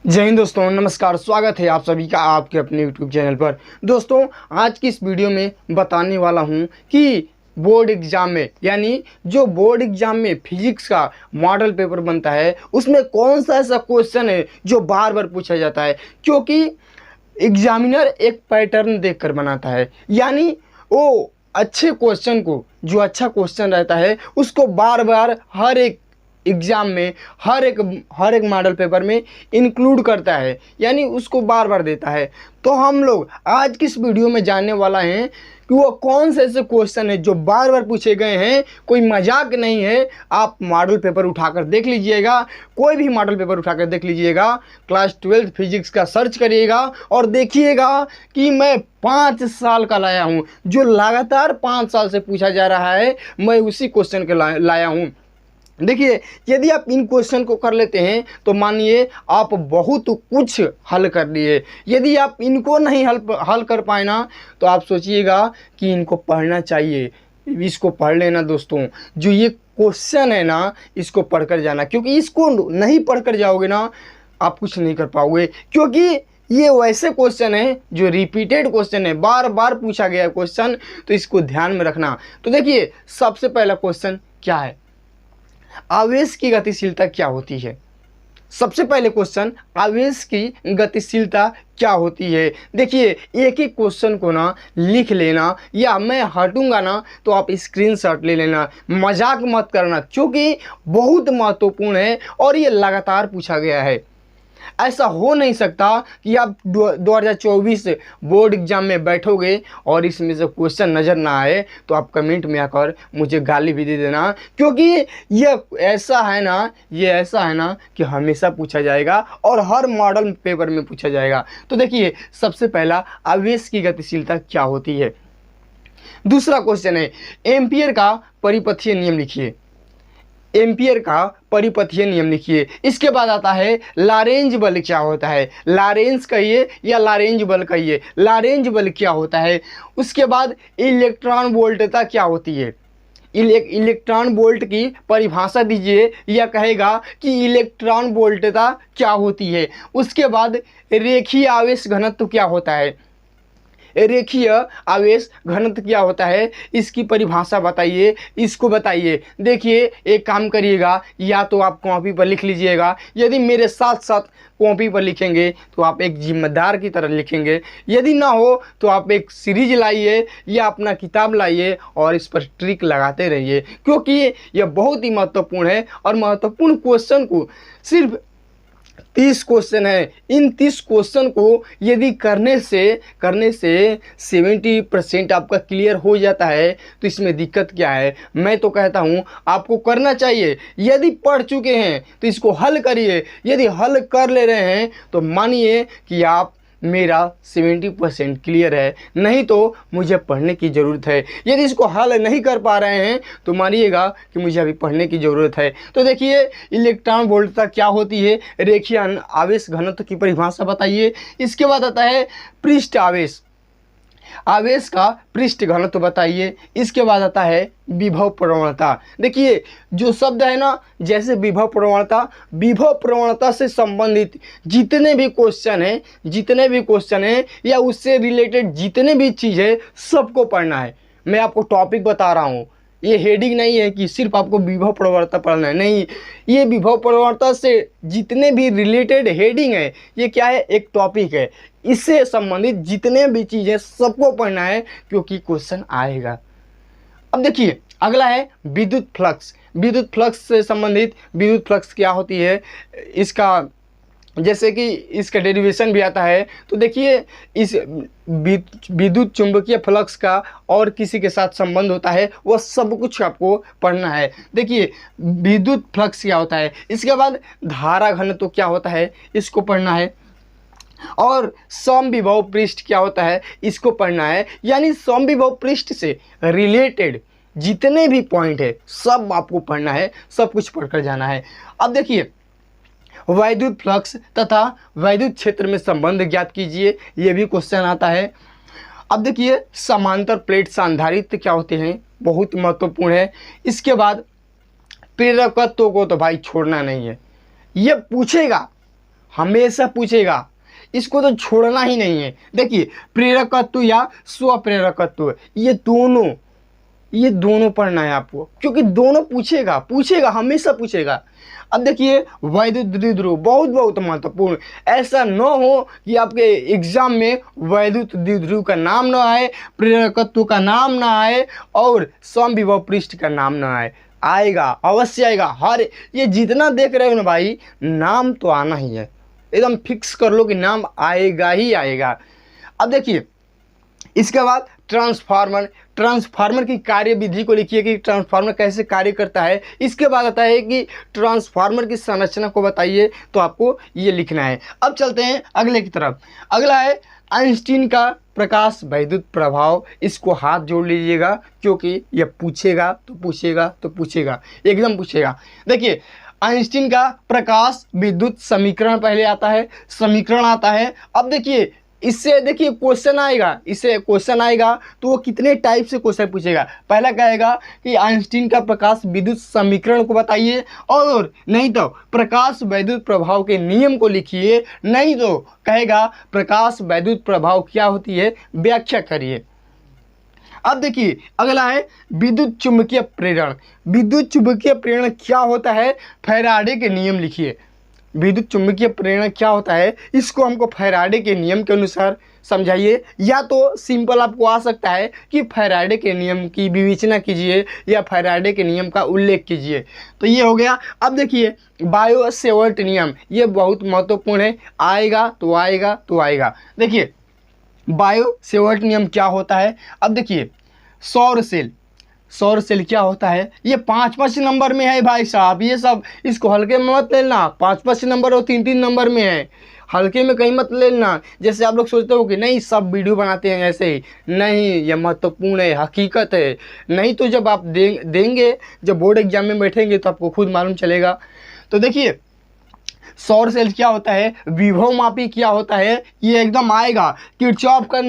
जय हिंद दोस्तों, नमस्कार। स्वागत है आप सभी का आपके अपने YouTube चैनल पर। दोस्तों, आज की इस वीडियो में बताने वाला हूं कि बोर्ड एग्ज़ाम में, यानी जो बोर्ड एग्ज़ाम में फिजिक्स का मॉडल पेपर बनता है, उसमें कौन सा ऐसा क्वेश्चन है जो बार बार पूछा जाता है। क्योंकि एग्जामिनर एक पैटर्न देखकर बनाता है, यानी वो अच्छे क्वेश्चन को, जो अच्छा क्वेश्चन रहता है उसको बार बार हर एक एग्ज़ाम में, हर एक मॉडल पेपर में इंक्लूड करता है, यानी उसको बार बार देता है। तो हम लोग आज की इस वीडियो में जानने वाला हैं कि वो कौन से ऐसे क्वेश्चन है जो बार बार पूछे गए हैं। कोई मजाक नहीं है। आप मॉडल पेपर उठाकर देख लीजिएगा, कोई भी मॉडल पेपर उठाकर देख लीजिएगा, क्लास 12 फिजिक्स का सर्च करिएगा और देखिएगा कि मैं 5 साल का लाया हूँ, जो लगातार 5 साल से पूछा जा रहा है, मैं उसी क्वेश्चन के लाया हूँ। देखिए, यदि आप इन क्वेश्चन को कर लेते हैं तो मानिए आप बहुत कुछ हल कर लिए। यदि आप इनको नहीं हल कर पाए ना, तो आप सोचिएगा कि इनको पढ़ना चाहिए। इसको पढ़ लेना दोस्तों, जो ये क्वेश्चन है ना, इसको पढ़कर जाना, क्योंकि इसको नहीं पढ़कर जाओगे ना, आप कुछ नहीं कर पाओगे। क्योंकि ये वैसे क्वेश्चन है जो रिपीटेड क्वेश्चन है, बार बार पूछा गया क्वेश्चन, तो इसको ध्यान में रखना। तो देखिए, सबसे पहला क्वेश्चन क्या है, आवेश की गतिशीलता क्या होती है। सबसे पहले क्वेश्चन, आवेश की गतिशीलता क्या होती है। देखिए, एक एक क्वेश्चन को ना लिख लेना, या मैं हटूंगा ना तो आप स्क्रीनशॉट ले लेना, मजाक मत करना, क्योंकि बहुत महत्वपूर्ण है और ये लगातार पूछा गया है। ऐसा हो नहीं सकता कि आप 2024 बोर्ड एग्जाम में बैठोगे और इसमें से क्वेश्चन नज़र ना आए तो आप कमेंट में आकर मुझे गाली भी दे देना, क्योंकि ये ऐसा है ना कि हमेशा पूछा जाएगा और हर मॉडल पेपर में पूछा जाएगा। तो देखिए, सबसे पहला, आवेश की गतिशीलता क्या होती है। दूसरा क्वेश्चन है, एम्पियर का परिपथीय नियम लिखिए। एम्पियर का परिपथीय नियम लिखिए। इसके बाद आता है लारेंज बल क्या होता है। लारेंज कहिए या लारेंज बल कहिए, लारेंज बल क्या होता है। उसके बाद इलेक्ट्रॉन वोल्टता क्या होती है। इलेक्ट्रॉन वोल्ट की परिभाषा दीजिए, या कहेगा कि इलेक्ट्रॉन वोल्टता क्या होती है। उसके बाद रेखीय आवेश घनत्व क्या होता है। रेखीय आवेश घनत्व क्या होता है, इसकी परिभाषा बताइए, इसको बताइए। देखिए, एक काम करिएगा, या तो आप कॉपी पर लिख लीजिएगा। यदि मेरे साथ साथ कॉपी पर लिखेंगे तो आप एक जिम्मेदार की तरह लिखेंगे। यदि ना हो तो आप एक सीरीज लाइए या अपना किताब लाइए और इस पर ट्रिक लगाते रहिए, क्योंकि यह बहुत ही महत्वपूर्ण है। और महत्वपूर्ण क्वेश्चन को सिर्फ 30 क्वेश्चन है। इन 30 क्वेश्चन को यदि करने से 70% आपका क्लियर हो जाता है, तो इसमें दिक्कत क्या है। मैं तो कहता हूँ आपको करना चाहिए। यदि पढ़ चुके हैं तो इसको हल करिए। यदि हल कर ले रहे हैं तो मानिए कि आप मेरा 70% क्लियर है, नहीं तो मुझे पढ़ने की ज़रूरत है। यदि इसको हल नहीं कर पा रहे हैं तो मानिएगा कि मुझे अभी पढ़ने की ज़रूरत है। तो देखिए, इलेक्ट्रॉन वोल्टता क्या होती है, रेखीय आवेश घनत्व की परिभाषा बताइए। इसके बाद आता है पृष्ठ आवेश, आवेश का पृष्ठ घनत्व बताइए। इसके बाद आता है विभव प्रवणता। देखिए, जो शब्द है ना, जैसे विभव प्रवणता से संबंधित जितने भी क्वेश्चन हैं या उससे रिलेटेड जितने भी चीज़ है, सबको पढ़ना है। मैं आपको टॉपिक बता रहा हूँ, ये हेडिंग नहीं है कि सिर्फ आपको विभव प्रवणता पढ़ना है, नहीं। ये विभव प्रवणता से जितने भी रिलेटेड हेडिंग है, ये क्या है, एक टॉपिक है। इससे संबंधित जितने भी चीज़ें सबको पढ़ना है, क्योंकि क्वेश्चन आएगा। अब देखिए, अगला है विद्युत फ्लक्स। विद्युत फ्लक्स से संबंधित, विद्युत फ्लक्स क्या होती है, इसका जैसे कि इसका डेरिवेशन भी आता है। तो देखिए, इस विद्युत चुंबकीय फ्लक्स का और किसी के साथ संबंध होता है, वह सब कुछ आपको पढ़ना है। देखिए, विद्युत फ्लक्स क्या होता है। इसके बाद धारा घनत्व क्या होता है, इसको पढ़ना है। और समविभव पृष्ठ क्या होता है, इसको पढ़ना है। यानी समविभव पृष्ठ से रिलेटेड जितने भी पॉइंट है, सब आपको पढ़ना है, सब कुछ पढ़कर जाना है। अब देखिए, वैद्युत फ्लक्स तथा वैद्युत क्षेत्र में संबंध ज्ञात कीजिए, ये भी क्वेश्चन आता है। अब देखिए, समांतर प्लेट संधारित्र क्या होते हैं, बहुत महत्वपूर्ण है। इसके बाद प्रेरकत्व को तो भाई छोड़ना नहीं है, ये पूछेगा हमेशा पूछेगा, इसको तो छोड़ना ही नहीं है। देखिए प्रेरकत्व या स्वप्रेरकत्व, ये दोनों पढ़ना है आपको, क्योंकि दोनों पूछेगा हमेशा पूछेगा। अब देखिए वैद्युत द्विध्रुव बहुत बहुत महत्वपूर्ण, ऐसा न हो कि आपके एग्जाम में वैद्युत द्विध्रुव का नाम ना आए, प्रेरकत्व का नाम ना आए और समविभव पृष्ठ का नाम ना आए। आएगा, अवश्य आएगा। हर ये जितना देख रहे हो ना भाई, नाम तो आना ही है, एकदम फिक्स कर लो कि नाम आएगा ही आएगा। अब देखिए इसके बाद ट्रांसफार्मर की कार्यविधि को लिखिए कि ट्रांसफार्मर कैसे कार्य करता है। इसके बाद आता है कि ट्रांसफार्मर की संरचना को बताइए, तो आपको ये लिखना है। अब चलते हैं अगले की तरफ। अगला है आइंस्टीन का प्रकाश वैद्युत प्रभाव। इसको हाथ जोड़ लीजिएगा, क्योंकि ये पूछेगा तो पूछेगा, एकदम पूछेगा। देखिए आइंस्टीन का प्रकाश विद्युत समीकरण पहले आता है, समीकरण आता है। अब देखिए इससे देखिए क्वेश्चन आएगा, तो वो कितने टाइप से क्वेश्चन पूछेगा। पहला कहेगा कि आइंस्टीन का प्रकाश विद्युत समीकरण को बताइए, और नहीं तो प्रकाश वैद्युत प्रभाव के नियम को लिखिए, नहीं तो कहेगा प्रकाश वैद्युत प्रभाव क्या होती है व्याख्या करिए। अब देखिए अगला है विद्युत चुंबकीय प्रेरण। विद्युत चुंबकीय प्रेरण क्या होता है, फैराडे के नियम लिखिए। विद्युत चुंबकीय प्रेरण क्या होता है, इसको हमको फैराडे के नियम के अनुसार समझाइए, या तो सिंपल आपको आ सकता है कि फैराडे के नियम की विवेचना कीजिए या फैराडे के नियम का उल्लेख कीजिए। तो ये हो गया। अब देखिए बायो सेवर्ट नियम, ये बहुत महत्वपूर्ण है, आएगा तो आएगा। देखिए बायो सेवर्ट नियम क्या होता है। अब देखिए सौर सेल क्या होता है, ये 5-5 नंबर में है भाई साहब, ये सब इसको हल्के में मत लेना। 5-5 नंबर और 3-3 नंबर में है, हल्के में कहीं मत लेना। जैसे आप लोग सोचते हो कि नहीं सब वीडियो बनाते हैं ऐसे ही, नहीं, ये महत्वपूर्ण है, हकीकत है। नहीं तो जब आप देंगे, जब बोर्ड एग्जाम में बैठेंगे तो आपको खुद मालूम चलेगा। तो देखिए सौर सेल क्या होता है, विभव मापी क्या होता है, ये एकदम आएगा। किरचॉफ का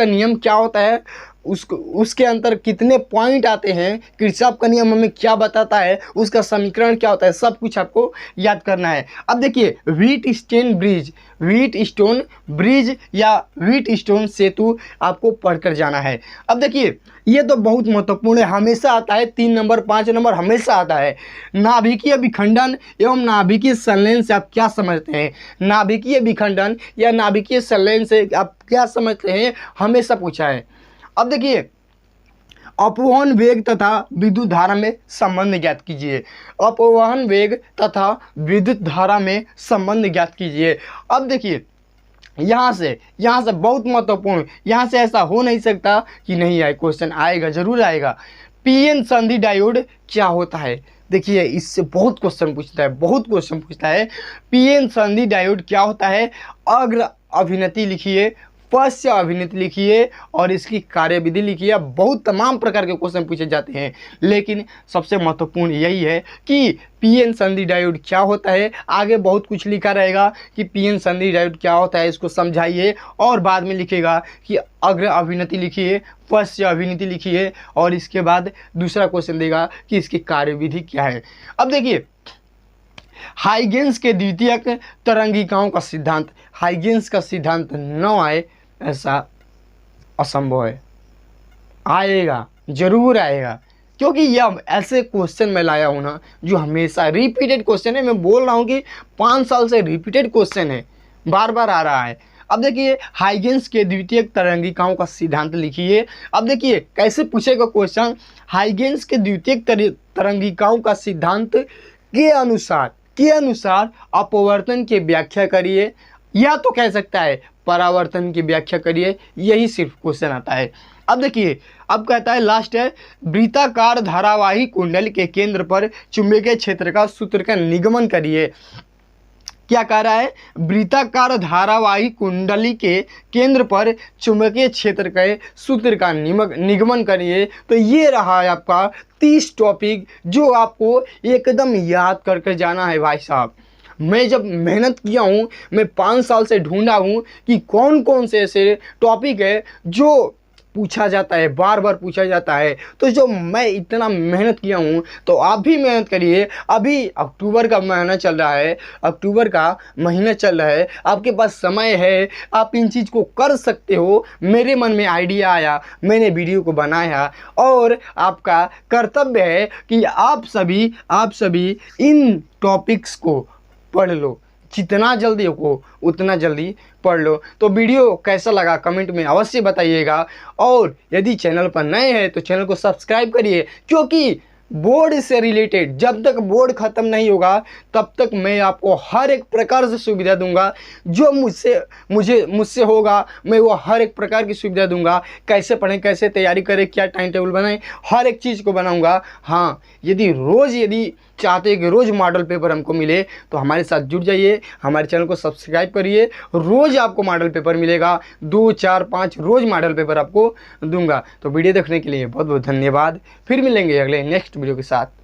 नियम क्या होता है, उसके अंदर कितने पॉइंट आते हैं, किरचॉफ का नियम हमें क्या बताता है, उसका समीकरण क्या होता है, सब कुछ आपको याद करना है। अब देखिए व्हीटस्टोन ब्रिज या व्हीटस्टोन सेतु आपको पढ़कर जाना है। अब देखिए ये तो बहुत महत्वपूर्ण है, हमेशा आता है, 3 नंबर 5 नंबर हमेशा आता है। नाभिकीय विखंडन एवं नाभिकीय संलयन से आप क्या समझते हैं, नाभिकीय विखंडन या नाभिकीय संलयन से आप क्या समझते हैं, हमेशा पूछा है। अब देखिए अपवहन वेग तथा विद्युत धारा में संबंध ज्ञात कीजिए। अपवहन वेग तथा विद्युत धारा में संबंध ज्ञात कीजिए। अब देखिए यहाँ से बहुत महत्वपूर्ण, यहाँ से ऐसा हो नहीं सकता कि नहीं आए, क्वेश्चन आएगा, जरूर आएगा। पीएन संधि डायोड क्या होता है, देखिए इससे बहुत क्वेश्चन पूछता है। पीएन संधि डायोड क्या होता है, अग्र अभिनति लिखिए, पश्च अभिनति लिखिए और इसकी कार्यविधि लिखिए। बहुत तमाम प्रकार के क्वेश्चन पूछे जाते हैं, लेकिन सबसे महत्वपूर्ण यही है कि पीएन संधि डायोड क्या होता है। आगे बहुत कुछ लिखा रहेगा कि पीएन संधि डायोड क्या होता है, इसको समझाइए, और बाद में लिखेगा कि अग्र अभिनति लिखिए, पश्च अभिनति लिखिए, और इसके बाद दूसरा क्वेश्चन देगा कि इसकी कार्यविधि क्या है। अब देखिए हाइगेंस के द्वितीयक तरंगिकाओं का सिद्धांत, हाइगेंस का सिद्धांत न आए ऐसा असंभव है, आएगा, जरूर आएगा, क्योंकि यह ऐसे क्वेश्चन मैं लाया हूँ ना जो हमेशा रिपीटेड क्वेश्चन है। मैं बोल रहा हूँ कि 5 साल से रिपीटेड क्वेश्चन है, बार बार आ रहा है। अब देखिए हाइगेंस के द्वितीयक तरंगिकाओं का सिद्धांत लिखिए। अब देखिए कैसे पूछेगा क्वेश्चन, हाइगेंस के द्वितीयक तरंगिकाओं का सिद्धांत के अनुसार अपवर्तन की व्याख्या करिए, या तो कह सकता है परावर्तन की व्याख्या करिए, यही सिर्फ क्वेश्चन आता है। अब देखिए अब कहता है लास्ट है, वृत्ताकार धारावाही कुंडल के केंद्र पर चुंबकीय क्षेत्र का सूत्र का निगमन करिए। क्या कह रहा है, वृत्ताकार धारावाही कुंडली के केंद्र पर चुंबकीय क्षेत्र के सूत्र का निगमन करिए। तो ये रहा है आपका 30 टॉपिक जो आपको एकदम याद करके जाना है भाई साहब। मैं जब मेहनत किया हूँ, मैं 5 साल से ढूंढा हूँ कि कौन कौन से ऐसे टॉपिक है जो पूछा जाता है, बार बार पूछा जाता है। तो जो मैं इतना मेहनत किया हूँ तो आप भी मेहनत करिए। अभी अक्टूबर का महीना चल रहा है, अक्टूबर का महीना चल रहा है, आपके पास समय है, आप इन चीज़ को कर सकते हो। मेरे मन में आइडिया आया, मैंने वीडियो को बनाया और आपका कर्तव्य है कि आप सभी इन टॉपिक्स को पढ़ लो, जितना जल्दी हो उतना जल्दी पढ़ लो। तो वीडियो कैसा लगा कमेंट में अवश्य बताइएगा, और यदि चैनल पर नए हैं तो चैनल को सब्सक्राइब करिए, क्योंकि बोर्ड से रिलेटेड जब तक बोर्ड ख़त्म नहीं होगा तब तक मैं आपको हर एक प्रकार से सुविधा दूंगा। जो मुझसे होगा मैं वो हर एक प्रकार की सुविधा दूंगा। कैसे पढ़ें, कैसे तैयारी करें, क्या टाइम टेबल बनाएं, हर एक चीज़ को बनाऊंगा। हाँ, यदि चाहते हैं कि रोज़ मॉडल पेपर हमको मिले तो हमारे साथ जुड़ जाइए, हमारे चैनल को सब्सक्राइब करिए। रोज़ आपको मॉडल पेपर मिलेगा, 2, 4, 5 रोज़ मॉडल पेपर आपको दूंगा। तो वीडियो देखने के लिए बहुत बहुत धन्यवाद। फिर मिलेंगे अगले नेक्स्ट वीडियो के साथ।